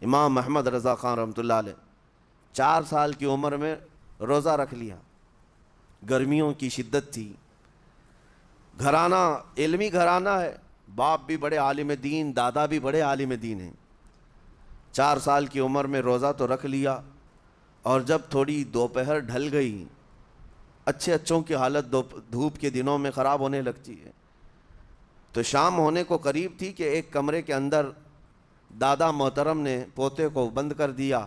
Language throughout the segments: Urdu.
امام احمد رضا خان رحمۃ اللہ علیہ 4 سال کی عمر میں روزہ رکھ لیا. گرمیوں کی شدت تھی. گھرانہ علمی گھرانہ ہے, باپ بھی بڑے عالم دین, دادا بھی بڑے عالم دین ہیں. 4 سال کی عمر میں روزہ تو رکھ لیا, اور جب تھوڑی دوپہر ڈھل گئی, اچھوں کی حالت دھوپ کے دنوں میں خراب ہونے لگتی ہے, تو شام ہونے کو قریب تھی کہ ایک کمرے کے اندر دادا محترم نے پوتے کو بند کر دیا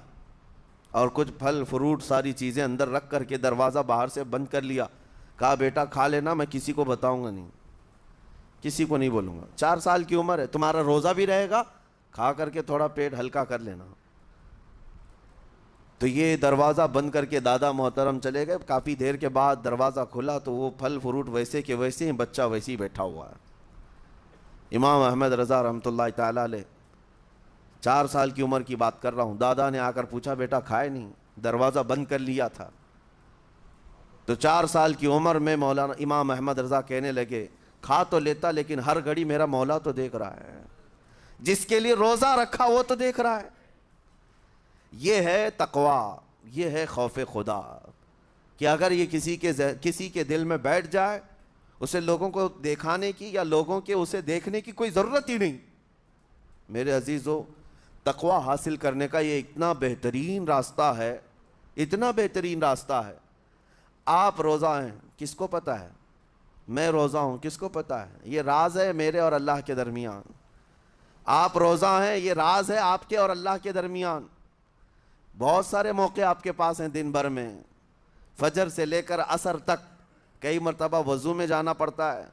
اور کچھ پھل فروٹ ساری چیزیں اندر رکھ کر کے دروازہ باہر سے بند کر لیا. کہا بیٹا کھا لینا, میں کسی کو بتاؤں گا نہیں, کسی کو نہیں بولوں گا. 4 سال کی عمر ہے, تمہارا روزہ بھی رہے گا, کھا کر کے تھوڑا پیٹ ہلکا کر لینا. تو یہ دروازہ بند کر کے دادا محترم چلے گئے. کافی دیر کے بعد دروازہ کھلا تو وہ پھل فروٹ ویسے کے ویسے ہیں, بچہ ویسے ہی بیٹھا ہوا ہے. امام احمد رضا رحمۃ اللہ تعالیٰ علیہ 4 سال کی عمر کی بات کر رہا ہوں. دادا نے آ کر پوچھا بیٹا کھائے نہیں, دروازہ بند کر لیا تھا. تو 4 سال کی عمر میں مولانا امام احمد رضا کہنے لگے کھا تو لیتا, لیکن ہر گھڑی میرا مولا تو دیکھ رہا ہے, جس کے لیے روزہ رکھا وہ تو دیکھ رہا ہے. یہ ہے تقویٰ, یہ ہے خوف خدا, کہ اگر یہ کسی کے دل میں بیٹھ جائے, اسے لوگوں کو دکھانے کی یا لوگوں کے اسے دیکھنے کی کوئی ضرورت ہی نہیں. میرے عزیزو, تقویٰ حاصل کرنے کا یہ اتنا بہترین راستہ ہے, اتنا بہترین راستہ ہے. آپ روزہ ہیں, کس کو پتہ ہے؟ میں روزہ ہوں, کس کو پتہ ہے؟ یہ راز ہے میرے اور اللہ کے درمیان. آپ روزہ ہیں, یہ راز ہے آپ کے اور اللہ کے درمیان. بہت سارے موقع آپ کے پاس ہیں دن بھر میں, فجر سے لے کر عصر تک. کئی مرتبہ وضو میں جانا پڑتا ہے,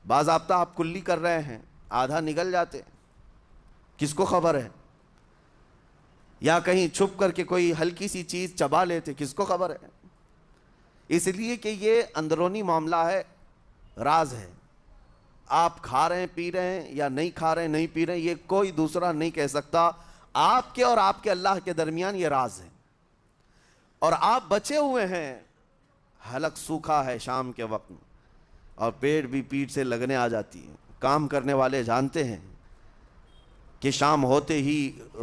باضابطہ آپ کلی کر رہے ہیں, آدھا نگل جاتے, کس کو خبر ہے؟ یا کہیں چھپ کر کے کوئی ہلکی سی چیز چبا لیتے, کس کو خبر ہے؟ اس لیے کہ یہ اندرونی معاملہ ہے, راز ہے. آپ کھا رہے ہیں پی رہے ہیں یا نہیں کھا رہے ہیں نہیں پی رہے ہیں, یہ کوئی دوسرا نہیں کہہ سکتا. آپ کے اور آپ کے اللہ کے درمیان یہ راز ہے. اور آپ بچے ہوئے ہیں, حلق سوکھا ہے شام کے وقت میں, اور پیٹ بھی پیٹ سے لگنے آ جاتی ہے. کام کرنے والے جانتے ہیں کہ شام ہوتے ہی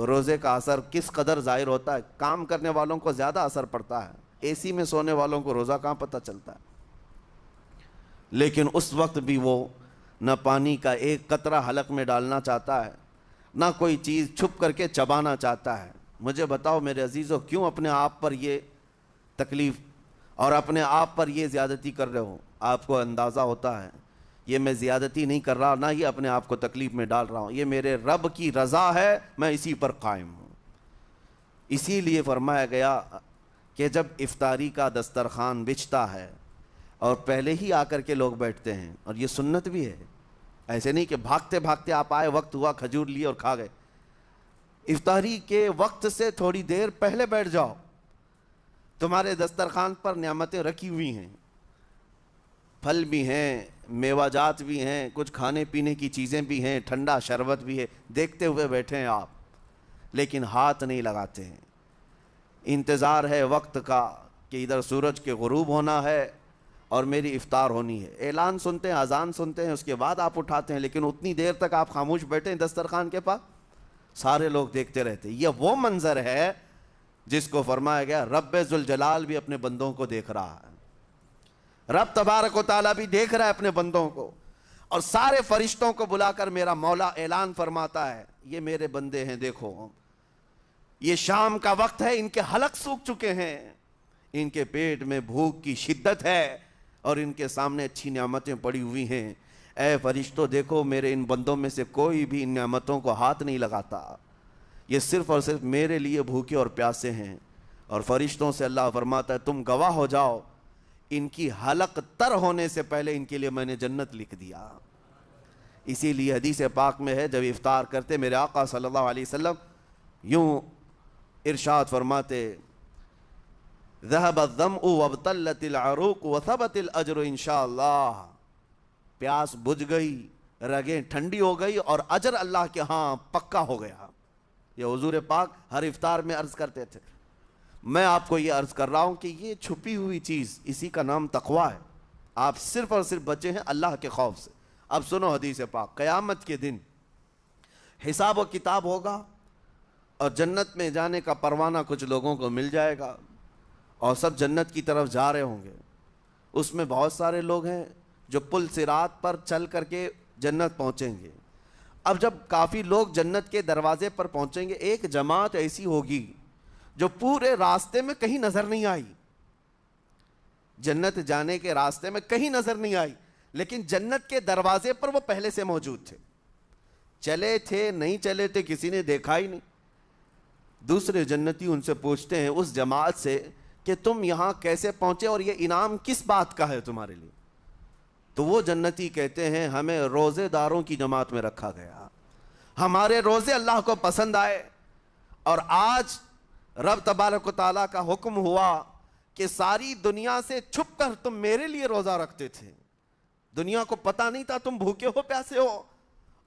روزے کا اثر کس قدر ظاہر ہوتا ہے. کام کرنے والوں کو زیادہ اثر پڑتا ہے, اے سی میں سونے والوں کو روزہ کہاں پتہ چلتا ہے. لیکن اس وقت بھی وہ نہ پانی کا ایک قطرہ حلق میں ڈالنا چاہتا ہے, نہ کوئی چیز چھپ کر کے چبانا چاہتا ہے. مجھے بتاؤ میرے عزیزو, کیوں اپنے آپ پر یہ تکلیف اور اپنے آپ پر یہ زیادتی کر رہے ہو؟ آپ کو اندازہ ہوتا ہے یہ میں زیادتی نہیں کر رہا, نہ یہ اپنے آپ کو تکلیف میں ڈال رہا ہوں, یہ میرے رب کی رضا ہے, میں اسی پر قائم ہوں. اسی لیے فرمایا گیا کہ جب افطاری کا دسترخوان بچھتا ہے اور پہلے ہی آ کر کے لوگ بیٹھتے ہیں, اور یہ سنت بھی ہے, ایسے نہیں کہ بھاگتے بھاگتے آپ آئے, وقت ہوا کھجور لیے اور کھا گئے. افطاری کے وقت سے تھوڑی دیر پہلے بیٹھ جاؤ, تمہارے دسترخوان پر نعمتیں رکھی ہوئی ہیں, پھل بھی ہیں, میوہ جات بھی ہیں, کچھ کھانے پینے کی چیزیں بھی ہیں, ٹھنڈا شربت بھی ہے, دیکھتے ہوئے بیٹھے ہیں آپ, لیکن ہاتھ نہیں لگاتے ہیں. انتظار ہے وقت کا کہ ادھر سورج کے غروب ہونا ہے اور میری افطار ہونی ہے. اعلان سنتے ہیں, اذان سنتے ہیں, اس کے بعد آپ اٹھاتے ہیں, لیکن اتنی دیر تک آپ خاموش بیٹھے ہیں دسترخوان کے پاس, سارے لوگ دیکھتے رہتے. یہ وہ منظر ہے جس کو فرمایا گیا رب ذوالجلال بھی اپنے بندوں کو دیکھ رہا ہے, رب تبارک و تعالیٰ بھی دیکھ رہا ہے اپنے بندوں کو. اور سارے فرشتوں کو بلا کر میرا مولا اعلان فرماتا ہے, یہ میرے بندے ہیں, دیکھو یہ شام کا وقت ہے, ان کے حلق سوکھ چکے ہیں, ان کے پیٹ میں بھوک کی شدت ہے, اور ان کے سامنے اچھی نعمتیں پڑی ہوئی ہیں. اے فرشتوں دیکھو, میرے ان بندوں میں سے کوئی بھی ان نعمتوں کو ہاتھ نہیں لگاتا, یہ صرف اور صرف میرے لیے بھوکے اور پیاسے ہیں. اور فرشتوں سے اللہ فرماتا ہے تم گواہ ہو جاؤ, ان کی حلق تر ہونے سے پہلے ان کے لیے میں نے جنت لکھ دیا. اسی لیے حدیث پاک میں ہے, جب افطار کرتے میرے آقا صلی اللہ علیہ وسلم یوں ارشاد فرماتے, ذهب الظمأ وابتلت العروق وثبت الاجر انشاءاللہ. پیاس بجھ گئی, رگیں ٹھنڈی ہو گئی, اور اجر اللہ کے ہاں پکا ہو گیا. یہ حضور پاک ہر افطار میں عرض کرتے تھے. میں آپ کو یہ عرض کر رہا ہوں کہ یہ چھپی ہوئی چیز, اسی کا نام تقویٰ ہے. آپ صرف اور صرف بچے ہیں اللہ کے خوف سے. اب سنو حدیث پاک, قیامت کے دن حساب و کتاب ہوگا, اور جنت میں جانے کا پروانہ کچھ لوگوں کو مل جائے گا اور سب جنت کی طرف جا رہے ہوں گے۔ اس میں بہت سارے لوگ ہیں جو پل صراط پر چل کر کے جنت پہنچیں گے۔ اب جب کافی لوگ جنت کے دروازے پر پہنچیں گے، ایک جماعت ایسی ہوگی جو پورے راستے میں کہیں نظر نہیں آئی، جنت جانے کے راستے میں کہیں نظر نہیں آئی، لیکن جنت کے دروازے پر وہ پہلے سے موجود تھے، چلے تھے نہیں چلے تھے کسی نے دیکھا ہی نہیں۔ دوسرے جنتی ان سے پوچھتے ہیں اس جماعت سے کہ تم یہاں کیسے پہنچے اور یہ انعام کس بات کا ہے تمہارے لیے؟ تو وہ جنتی کہتے ہیں ہمیں روزے داروں کی جماعت میں رکھا گیا، ہمارے روزے اللہ کو پسند آئے، اور آج رب تبارک و تعالیٰ کا حکم ہوا کہ ساری دنیا سے چھپ کر تم میرے لیے روزہ رکھتے تھے، دنیا کو پتہ نہیں تھا تم بھوکے ہو پیاسے ہو،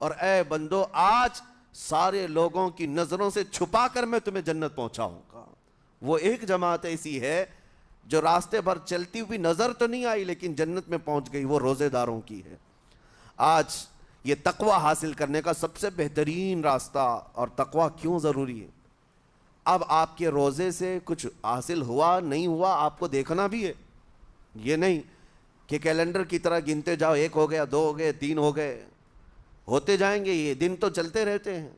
اور اے بندو آج سارے لوگوں کی نظروں سے چھپا کر میں تمہیں جنت پہنچاؤں گا۔ وہ ایک جماعت ایسی ہے جو راستے بھر چلتی ہوئی نظر تو نہیں آئی لیکن جنت میں پہنچ گئی، وہ روزے داروں کی ہے۔ آج یہ تقوی حاصل کرنے کا سب سے بہترین راستہ، اور تقوی کیوں ضروری ہے؟ اب آپ کے روزے سے کچھ حاصل ہوا نہیں ہوا آپ کو دیکھنا بھی ہے، یہ نہیں کہ کیلنڈر کی طرح گنتے جاؤ، 1 ہو گیا، 2 ہو گئے، 3 ہو گئے، ہوتے جائیں گے، یہ دن تو چلتے رہتے ہیں،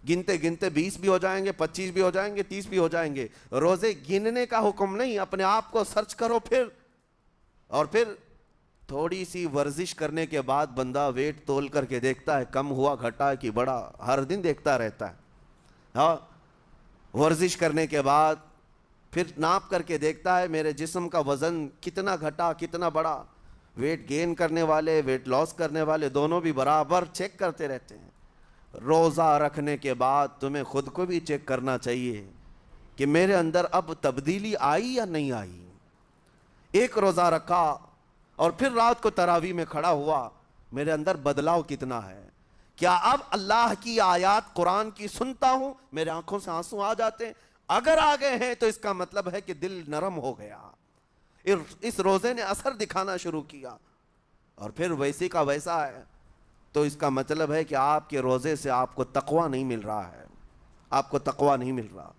گنتے گنتے 20 بھی ہو جائیں گے، 25 بھی ہو جائیں گے، 30 بھی ہو جائیں گے۔ روزے گننے کا حکم نہیں، اپنے آپ کو سرچ کرو پھر تھوڑی سی ورزش کرنے کے بعد بندہ ویٹ تول کر کے دیکھتا ہے کم ہوا گھٹا کہ بڑا، ہر دن دیکھتا رہتا ہے۔ ہاں، ورزش کرنے کے بعد پھر ناپ کر کے دیکھتا ہے میرے جسم کا وزن کتنا گھٹا کتنا بڑا۔ ویٹ گین کرنے والے ویٹ لاس کرنے والے دونوں بھی برابر چیک کرتے رہتے ہیں۔ روزہ رکھنے کے بعد تمہیں خود کو بھی چیک کرنا چاہیے کہ میرے اندر اب تبدیلی آئی یا نہیں آئی۔ ایک روزہ رکھا اور پھر رات کو تراویح میں کھڑا ہوا، میرے اندر بدلاؤ کتنا ہے؟ کیا اب اللہ کی آیات قرآن کی سنتا ہوں، میرے آنکھوں سے آنسو آ جاتے ہیں؟ اگر آ گئے ہیں تو اس کا مطلب ہے کہ دل نرم ہو گیا، اس روزے نے اثر دکھانا شروع کیا، اور پھر ویسے کا ویسا ہے، تو اس کا مطلب ہے کہ آپ کے روزے سے آپ کو تقوی نہیں مل رہا ہے، آپ کو تقوی نہیں مل رہا۔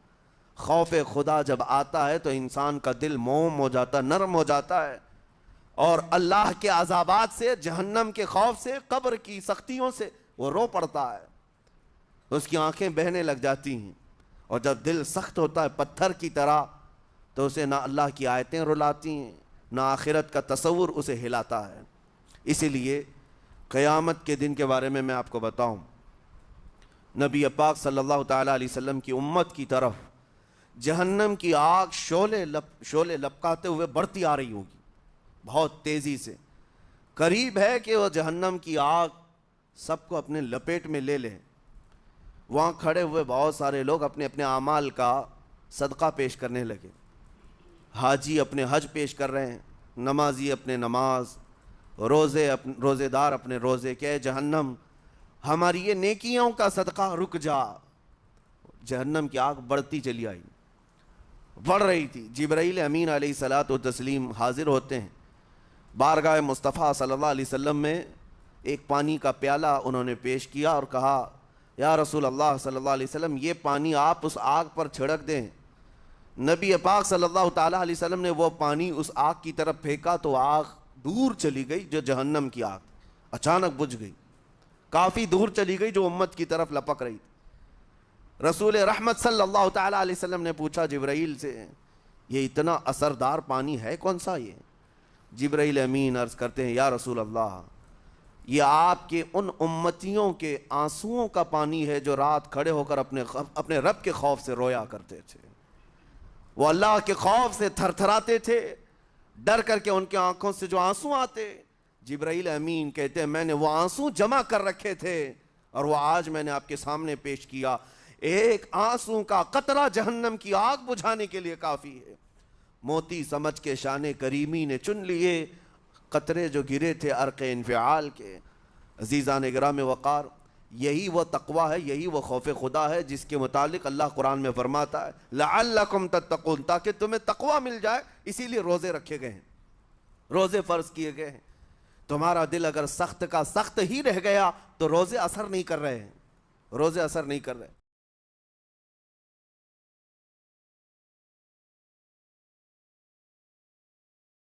خوف خدا جب آتا ہے تو انسان کا دل موم ہو جاتا، نرم ہو جاتا ہے، اور اللہ کے عذابات سے، جہنم کے خوف سے، قبر کی سختیوں سے وہ رو پڑتا ہے، اس کی آنکھیں بہنے لگ جاتی ہیں، اور جب دل سخت ہوتا ہے پتھر کی طرح تو اسے نہ اللہ کی آیتیں رلاتی ہیں نہ آخرت کا تصور اسے ہلاتا ہے۔ اسی لیے قیامت کے دن کے بارے میں آپ کو بتاؤں، نبی پاک صلی اللہ تعالیٰ علیہ وسلم کی امت کی طرف جہنم کی آگ شعلے لپکاتے ہوئے بڑھتی آ رہی ہوگی بہت تیزی سے، قریب ہے کہ وہ جہنم کی آگ سب کو اپنے لپیٹ میں لے لیں۔ وہاں کھڑے ہوئے بہت سارے لوگ اپنے اپنے اعمال کا صدقہ پیش کرنے لگے، حاجی اپنے حج پیش کر رہے ہیں، نمازی اپنے نماز، روزے دار اپنے روزے، کہ جہنم ہماری یہ نیکیوں کا صدقہ رک جا۔ جہنم کی آگ بڑھتی چلی آئی، بڑھ رہی تھی۔ جبرائیل امین علیہ الصلاۃ والتسلیم حاضر ہوتے ہیں بارگاہ مصطفیٰ صلی اللہ علیہ وسلم میں، ایک پانی کا پیالہ انہوں نے پیش کیا اور کہا یا رسول اللہ صلی اللہ علیہ وسلم یہ پانی آپ اس آگ پر چھڑک دیں۔ نبی پاک صلی اللہ تعالیٰ علیہ وسلم نے وہ پانی اس آگ کی طرف پھینکا تو آگ دور چلی گئی، جو جہنم کی آگ اچانک بجھ گئی، کافی دور چلی گئی جو امت کی طرف لپک رہی تھی۔ رسول رحمت صلی اللہ تعالیٰ علیہ وسلم نے پوچھا جبرائیل سے یہ اتنا اثردار پانی ہے کون سا؟ یہ جبرائیل امین عرض کرتے ہیں یا رسول اللہ یہ آپ کے ان امتیوں کے آنسوؤں کا پانی ہے جو رات کھڑے ہو کر اپنے رب کے خوف سے رویا کرتے تھے، وہ اللہ کے خوف سے تھر تھراتے تھے، ڈر کر کے ان کے آنکھوں سے جو آنسو آتے۔ جبرائیل امین کہتے ہیں میں نے وہ آنسو جمع کر رکھے تھے اور وہ آج میں نے آپ کے سامنے پیش کیا۔ ایک آنسو کا قطرہ جہنم کی آگ بجھانے کے لیے کافی ہے۔ موتی سمجھ کے شان کریمی نے چن لیے قطرے جو گرے تھے عرق انفعال کے۔ عزیزان گرام وقار، یہی وہ تقوی ہے، یہی وہ خوف خدا ہے جس کے متعلق اللہ قرآن میں فرماتا ہے لعلکم تتقون، تاکہ تمہیں تقوی مل جائے، اسی لیے روزے رکھے گئے ہیں، روزے فرض کیے گئے ہیں۔ تمہارا دل اگر سخت کا سخت ہی رہ گیا تو روزے اثر نہیں کر رہے ہیں، روزے اثر نہیں کر رہے۔